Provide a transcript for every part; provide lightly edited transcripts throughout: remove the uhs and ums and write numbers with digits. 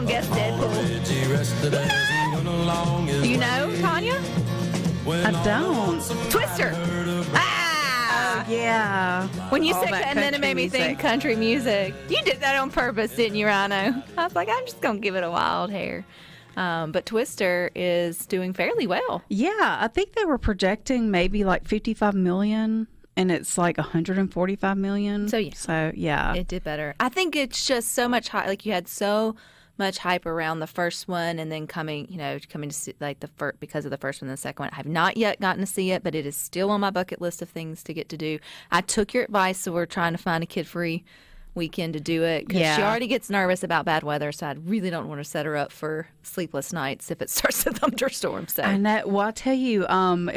gonna guess Deadpool. Do you know, Tanya? I don't. Twister. Oh, yeah. When you All said that that, and then it made me country think country music. You did that on purpose, didn't you, Rhino? I was like, I'm just gonna give it a wild hair. But Twister is doing fairly well. Yeah, I think they were projecting maybe like 55 million, and it's like 145 million. So yeah, it did better. I think it's just so much hype. Like you had so much hype around the first one, and then coming to see like because of the first one and the second one. I have not yet gotten to see it, but it is still on my bucket list of things to get to do. I took your advice, so we're trying to find a kid-free weekend to do it because she already gets nervous about bad weather, so I really don't want to set her up for sleepless nights if it starts to thunderstorm. So I know. Well, I'll tell you,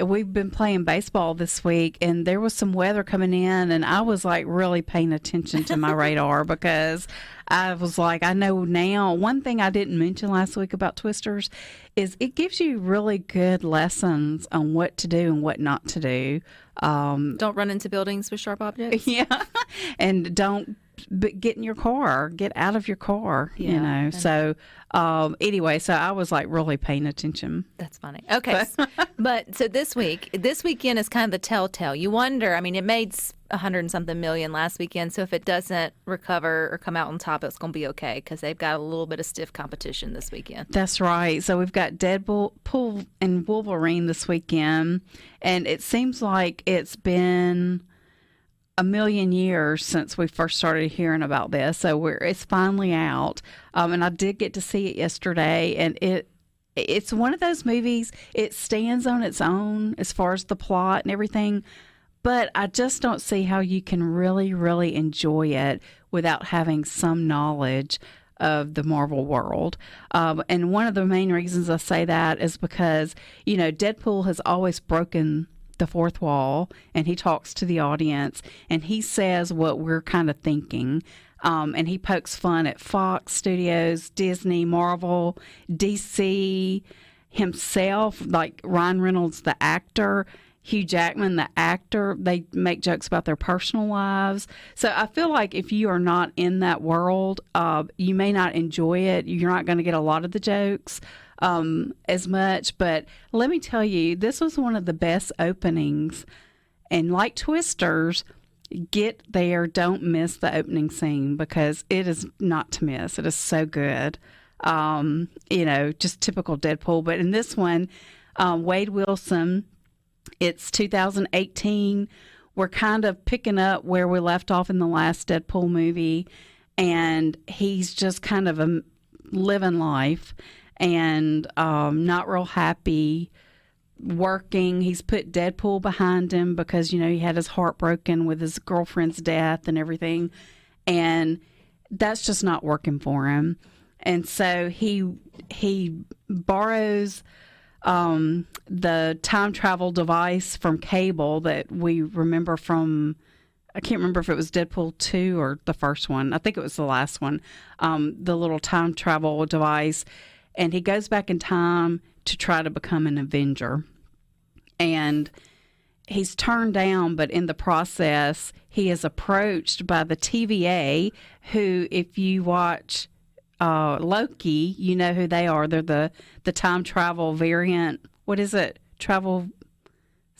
we've been playing baseball this week, and there was some weather coming in, and I was like really paying attention to my radar because I was like, I know now. One thing I didn't mention last week about Twisters is it gives you really good lessons on what to do and what not to do. Don't run into buildings with sharp objects. Yeah, and don't get in your car, get out of your car, you know. So anyway, so I was like really paying attention. That's funny. Okay. But so this weekend is kind of the telltale. You wonder, I mean, it made 100 and something million last weekend. So if it doesn't recover or come out on top, it's going to be okay because they've got a little bit of stiff competition this weekend. That's right. So we've got Deadpool and Wolverine this weekend. And it seems like it's been a million years since we first started hearing about this. So it's finally out. And I did get to see it yesterday. And it's one of those movies, it stands on its own as far as the plot and everything. But I just don't see how you can really, really enjoy it without having some knowledge of the Marvel world. And one of the main reasons I say that is because, you know, Deadpool has always broken the fourth wall, and he talks to the audience, and he says what we're kind of thinking. And he pokes fun at Fox Studios, Disney, Marvel, DC, himself, like Ryan Reynolds, the actor, Hugh Jackman, the actor. They make jokes about their personal lives. So I feel like if you are not in that world, you may not enjoy it. You're not going to get a lot of the jokes as much. But let me tell you, this was one of the best openings. And like Twisters, get there, don't miss the opening scene because it is not to miss. It is so good. You know, just typical Deadpool. But in this one, Wade Wilson, it's 2018. We're kind of picking up where we left off in the last Deadpool movie. And he's just kind of living life and not real happy working. He's put Deadpool behind him because, you know, he had his heart broken with his girlfriend's death and everything. And that's just not working for him. And so he borrows the time travel device from Cable that we remember from, I can't remember if it was Deadpool 2 or the first one. I think it was the last one, the little time travel device. And he goes back in time to try to become an Avenger. And he's turned down, but in the process, he is approached by the TVA, who, if you watch Loki, you know who they are. They're the time travel variant. What is it? Travel.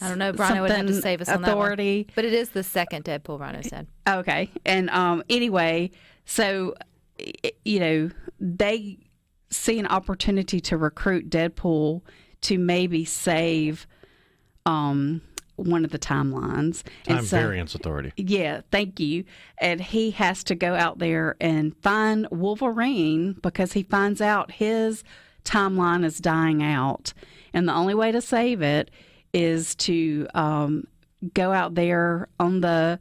I don't know. Rhino would have to save us on authority. That one. But it is the second Deadpool, Rhino said. Okay. And anyway, so, you know, they see an opportunity to recruit Deadpool to maybe save one of the timelines. Variance Authority. Yeah, thank you. And he has to go out there and find Wolverine because he finds out his timeline is dying out. And the only way to save it is to go out there on the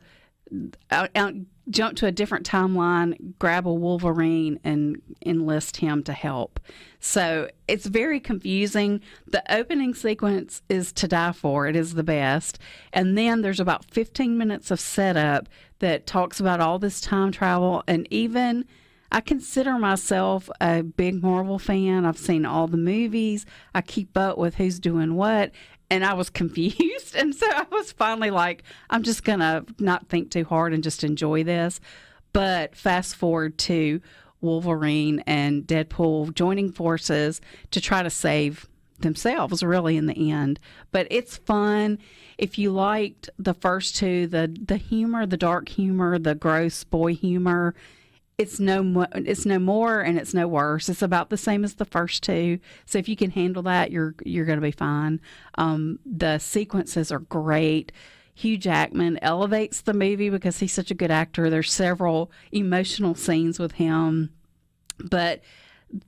jump to a different timeline, grab a Wolverine, and enlist him to help. So it's very confusing. The opening sequence is to die for. It is the best. And then there's about 15 minutes of setup that talks about all this time travel. And even I consider myself a big Marvel fan. I've seen all the movies. I keep up with who's doing what. And I was confused. And so I was finally like, I'm just going to not think too hard and just enjoy this. But fast forward to Wolverine and Deadpool joining forces to try to save themselves, really, in the end. But it's fun. If you liked the first two, the humor, the dark humor, the gross boy humor, it's no more and it's no worse. It's about the same as the first two. So if you can handle that, you're going to be fine. The sequences are great. Hugh Jackman elevates the movie because he's such a good actor. There's several emotional scenes with him. But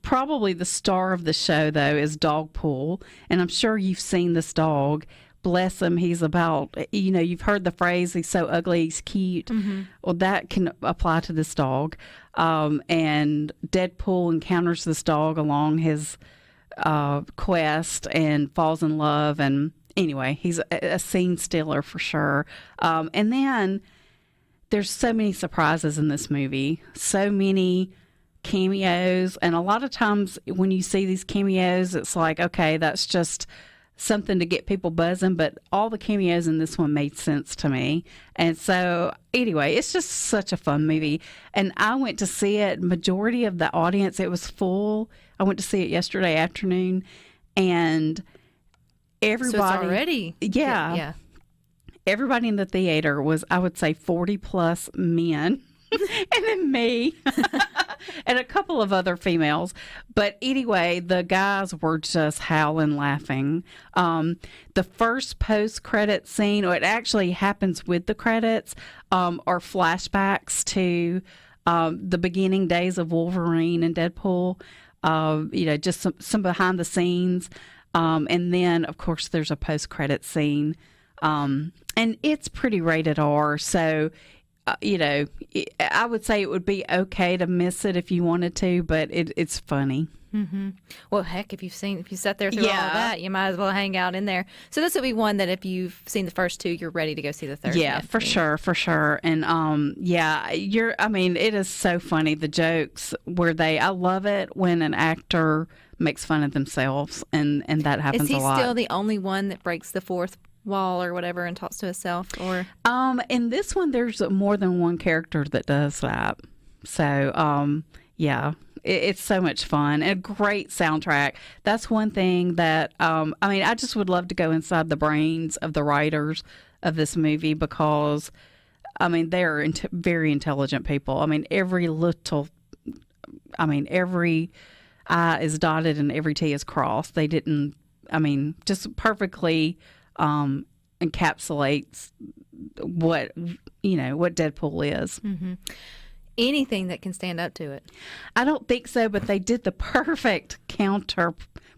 probably the star of the show, though, is Dogpool. And I'm sure you've seen this dog. Bless him. He's about, you've heard the phrase, he's so ugly, he's cute. Mm-hmm. Well, that can apply to this dog. And Deadpool encounters this dog along his quest and falls in love. And anyway, he's a scene stealer for sure. And then there's so many surprises in this movie, so many cameos. And a lot of times when you see these cameos, it's like, okay, that's just something to get people buzzing, but all the cameos in this one made sense to me. And so anyway, it's just such a fun movie. And I went to see it, majority of the audience, it was full. I went to see it yesterday afternoon, and everybody, so it's already, yeah. Everybody in the theater was, I would say, 40 plus men. And then me and a couple of other females. But anyway, the guys were just howling laughing. The first post-credit scene, or it actually happens with the credits, are flashbacks to the beginning days of Wolverine and Deadpool. Just some behind the scenes. And then, of course, there's a post-credit scene. And it's pretty rated R, so I would say it would be okay to miss it if you wanted to, but it's funny. Mm-hmm. Well, heck, if you sat there through all of that, you might as well hang out in there. So this would be one that if you've seen the first two, you're ready to go see the third. Yeah, for sure. And it is so funny, the jokes I love it when an actor makes fun of themselves, and that happens a lot. Is he still the only one that breaks the fourth wall or whatever and talks to himself? Or in this one, there's more than one character that does that. So it's so much fun and a great soundtrack. That's one thing that I just would love to go inside the brains of the writers of this movie, because they're very intelligent people. Every I is dotted and every T is crossed. They didn't just perfectly encapsulates what Deadpool is. Mm-hmm. Anything that can stand up to it. I don't think so, but they did the perfect counter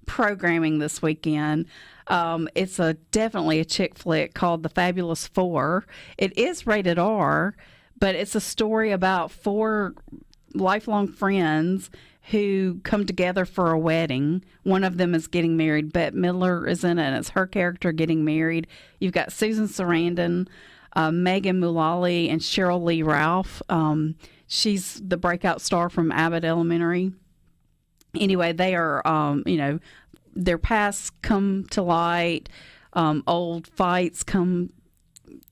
programming this weekend. It's definitely a chick flick called The Fabulous Four. It is rated R, but it's a story about four lifelong friends who come together for a wedding. One of them is getting married. Bette Midler is in it, and it's her character getting married. You've got Susan Sarandon, Megan Mullally, and Cheryl Lee Ralph. She's the breakout star from Abbott Elementary. Anyway, they are, their pasts come to light, old fights come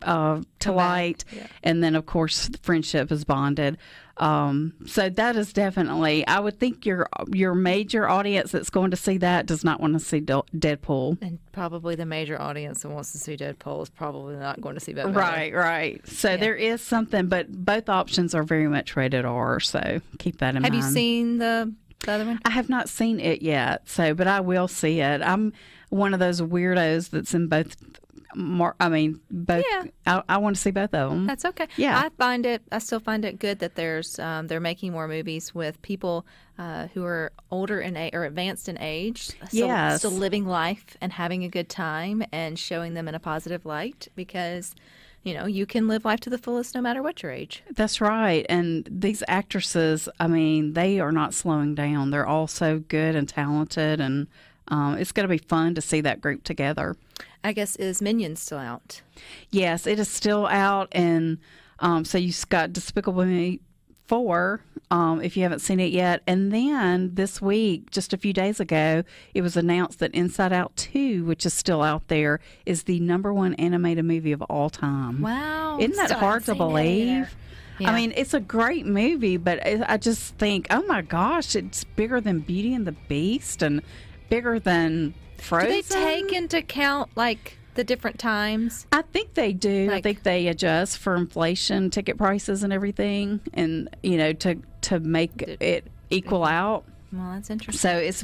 to light, and then, of course, the friendship is bonded. So that is definitely, I would think your major audience that's going to see that does not want to see Deadpool. And probably the major audience that wants to see Deadpool is probably not going to see that. Right. So there is something, but both options are very much rated R, so keep that in mind. Have you seen the other one? I have not seen it yet, but I will see it. I'm one of those weirdos that's in both. Both. Yeah. I want to see both of them. That's okay. Yeah, I still find it good that they're making more movies with people who are older in age or advanced in age. Still living life and having a good time and showing them in a positive light, because you can live life to the fullest no matter what your age. That's right. And these actresses, they are not slowing down. They're all so good and talented, and it's going to be fun to see that group together. I guess, is Minions still out? Yes, it is still out, and so you've got Despicable Me 4, if you haven't seen it yet. And then this week, just a few days ago, it was announced that Inside Out 2, which is still out there, is the #1 animated movie of all time. Wow. Isn't that hard to believe? Yeah. I mean, it's a great movie, but I just think, oh my gosh, it's bigger than Beauty and the Beast and bigger than Frozen. Do they take into account like the different times? I think they do. I Like- think they adjust for inflation, ticket prices, and everything, and to make it equal out. Well, that's interesting. So it's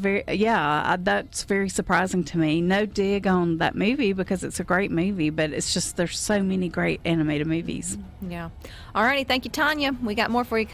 that's very surprising to me. No dig on that movie because it's a great movie, but it's just there's so many great animated movies. Yeah. All righty. Thank you, Tanya. We got more for you.